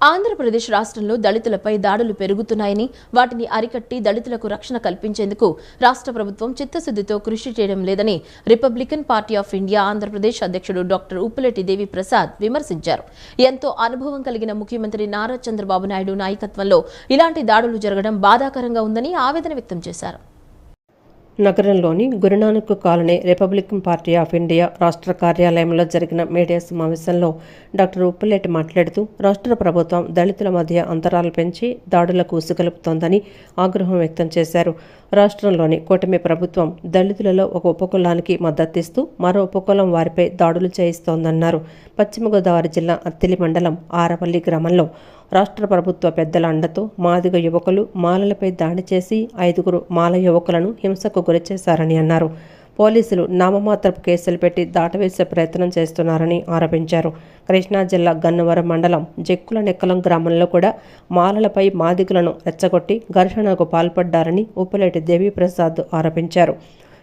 ఆంధ్రప్రదేశ్ రాష్ట్రంలో దళితులపై దాడులు పెరుగుతున్నాయని, వాటిని అరికట్టి దళితులకు రక్షణ కల్పించేందుకు రాష్ట్ర ప్రభుత్వం చిత్తశుద్ధితో కృషి చేయడం లేదని Republican party of India Andhra Pradesh అధ్యక్షుడు డాక్టర్ ఉప్పులెట్టి దేవి ప్రసాద్ విమర్శించారు. ఎంతో అనుభవం కలిగిన ముఖ్యమంత్రి నారా చంద్రబాబు నాయుడు నాయకత్వంలో ఇలాంటి దాడులు జరగడం బాధాకరంగా ఉందని ఆవేదన వ్యక్తం చేశారు. నగరంలోని Guru Nanak colony Republican party of India రాష్ట్ర కార్యాలయంలో జరిగిన మీడియా సమావేశంలో డాక్టర్ ఉప్పులెట్టి మాట్లాడుతూ రాష్ట్ర ప్రభుత్వం దళితుల మధ్య అంతరాలు పెంచి దాడులకు ఉసుగొలుపుతోందని ఆగ్రహం వ్యక్తం చేశారు. రాష్ట్రంలోని కూటమి ప్రభుత్వం దళితులలో ఒక ఉపకులానికి మద్దతిస్తూ మరో ఉపకులం వారిపై దాడులు చేయిస్తోందన్నారు. పశ్చిమ గోదావరి జిల్లా అత్తిలి మండలం ఆరపల్లి గ్రామంలో రాష్ట్ర ప్రభుత్వ పెద్దల అండతో మాదిగ యువకులు మాలలపై దాడి చేసి 5 మాల యువకులను హింసకు గురిచేశారని అన్నారు. పోలీసులు నామమాత్రపు కేసులు పెట్టి దాటవేసే ప్రయత్నం చేస్తున్నారని ఆరోపించారు. కృష్ణా జిల్లా గన్నవరం మండలం జక్కుల నెక్కలం గ్రామంలో కూడా మాలలపై మాదిగలను రెచ్చగొట్టి ఘర్షణకు పాల్పడ్డారని ఉప్పులెట్టి దేవి ప్రసాద్ ఆరోపించారు.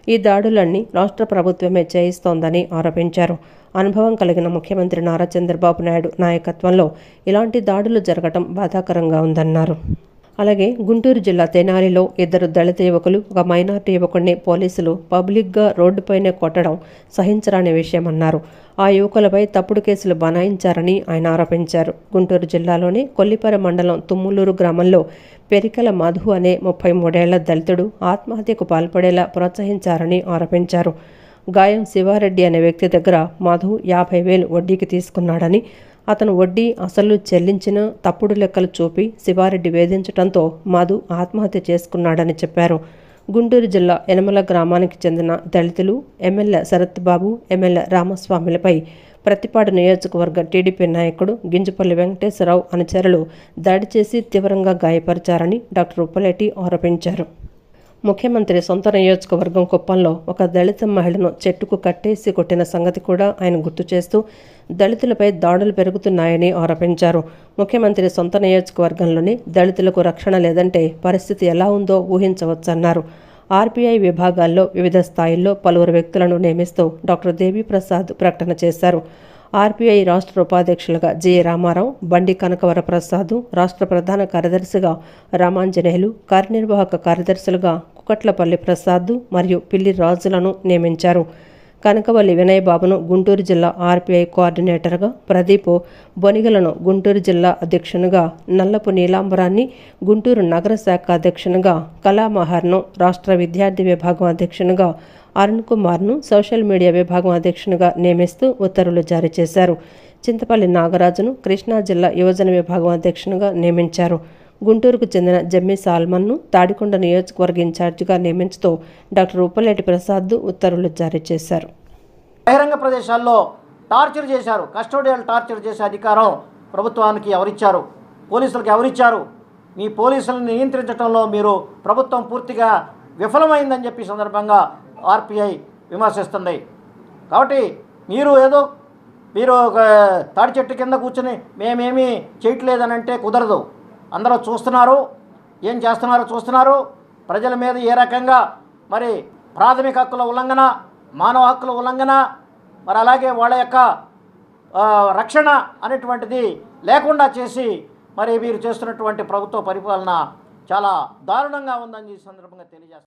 ఈ దాడులన్నీ రాష్ట్ర ప్రభుత్వమే చేయిస్తోందని ఆరోపించారు. అనుభవం కలిగిన ముఖ్యమంత్రి నారా చంద్రబాబు నాయుడు నాయకత్వంలో ఇలాంటి దాడులు జరగటం బాధాకరంగా ఉందన్నారు. అలాగే గుంటూరు జిల్లా తెనాలిలో 2 దళిత యువకులు, ఒక మైనార్టీ యువకుడిని పోలీసులు పబ్లిక్గా రోడ్డుపైనే కొట్టడం సహించరాని విషయమన్నారు. ఆ యువకులపై తప్పుడు కేసులు బనాయించారని ఆయన ఆరోపించారు. గుంటూరు జిల్లాలోని కొల్లిపర మండలం తుమ్ములూరు గ్రామంలో పెరికల మధు అనే 33 ఏళ్ల దళితుడు ఆత్మహత్యకు పాల్పడేలా ప్రోత్సహించారని ఆరోపించారు. గాయం శివారెడ్డి అనే వ్యక్తి దగ్గర మధు 50,000 వడ్డీకి తీసుకున్నాడని, అతను వడ్డీ అసలు చెల్లించిన తప్పుడు లెక్కలు చూపి శివారెడ్డి వేధించడంతో మధు ఆత్మహత్య చేసుకున్నాడని చెప్పారు. గుంటూరు జిల్లా యనమల గ్రామానికి చెందిన దళితులు ఎమ్మెల్యే శరత్ బాబు, ఎమ్మెల్యే రామస్వామిలపై ప్రతిపాడు నియోజకవర్గ టీడీపీ నాయకుడు గింజపల్లి వెంకటేశ్వరరావు అనుచరులు దాడి చేసి తీవ్రంగా గాయపరిచారని డాక్టర్ ఉప్పులెట్టి ఆరోపించారు. ముఖ్యమంత్రి సొంత నియోజకవర్గం కుప్పంలో ఒక దళిత మహిళను చెట్టుకు కట్టేసి కొట్టిన సంగతి కూడా ఆయన గుర్తు చేస్తూ దళితులపై దాడులు పెరుగుతున్నాయని ఆరోపించారు. ముఖ్యమంత్రి సొంత నియోజకవర్గంలోని దళితులకు రక్షణ లేదంటే పరిస్థితి ఎలా ఉందో ఊహించవచ్చన్నారు. ఆర్పీఐ విభాగాల్లో వివిధ స్థాయిల్లో పలువురు వ్యక్తులను నియమిస్తూ డాక్టర్ దేవి ప్రసాద్ ప్రకటన చేశారు. ఆర్పీఐ రాష్ట్ర ఉపాధ్యక్షులుగా జి రామారావు, బండి కనకవర ప్రసాద్, రాష్ట్ర ప్రధాన కార్యదర్శిగా రామాంజనేయులు, కార్యనిర్వాహక కార్యదర్శులుగా కుకట్లపల్లి ప్రసాద్ మరియు పిల్లి రాజులను నియమించారు. కనకవల్లి వినయ్ బాబును గుంటూరు జిల్లా ఆర్పీఐ కోఆర్డినేటర్గా, ప్రదీప్ బొనిగలను గుంటూరు జిల్లా అధ్యక్షునిగా, నల్లపు నీలాంబరాన్ని గుంటూరు నగర శాఖ అధ్యక్షునిగా, కళామహార్ను రాష్ట్ర విద్యార్థి విభాగం అధ్యక్షునిగా, అరుణ్ కుమార్ను సోషల్ మీడియా విభాగం అధ్యక్షునిగా నియమిస్తూ ఉత్తర్వులు జారీ చేశారు. చింతపల్లి నాగరాజును కృష్ణా జిల్లా యువజన విభాగం అధ్యక్షునిగా నియమించారు. గుంటూరుకు చెందిన జమ్మి సాల్మన్ను తాడికొండ నియోజకవర్గ ఇన్ఛార్జిగా నియమించుతూ డాక్టర్ ఉప్పులెట్టి ప్రసాద్ ఉత్తర్వులు జారీ చేశారు. బహిరంగ ప్రదేశాల్లో టార్చర్ చేశారు. కస్టోడియల్ టార్చర్ చేసే అధికారం ప్రభుత్వానికి ఎవరిచ్చారు? పోలీసులకు ఎవరిచ్చారు? మీ పోలీసులను నియంత్రించడంలో మీరు ప్రభుత్వం పూర్తిగా విఫలమైందని చెప్పి సందర్భంగా ఆర్పీఐ విమర్శిస్తుంది. కాబట్టి మీరు ఒక తాడి చెట్టు కింద కూర్చొని మేమేమీ చేయట్లేదని అంటే కుదరదు. అందరూ చూస్తున్నారు, ఏం చేస్తున్నారో చూస్తున్నారు. ప్రజల మీద ఏ రకంగా మరి ప్రాథమిక హక్కుల ఉల్లంఘన, మానవ హక్కుల ఉల్లంఘన, మరి అలాగే వాళ్ళ యొక్క రక్షణ అనేటువంటిది లేకుండా చేసి మరి వీరు చేస్తున్నటువంటి ప్రభుత్వ పరిపాలన చాలా దారుణంగా ఉందని ఈ సందర్భంగా తెలియజేస్తారు.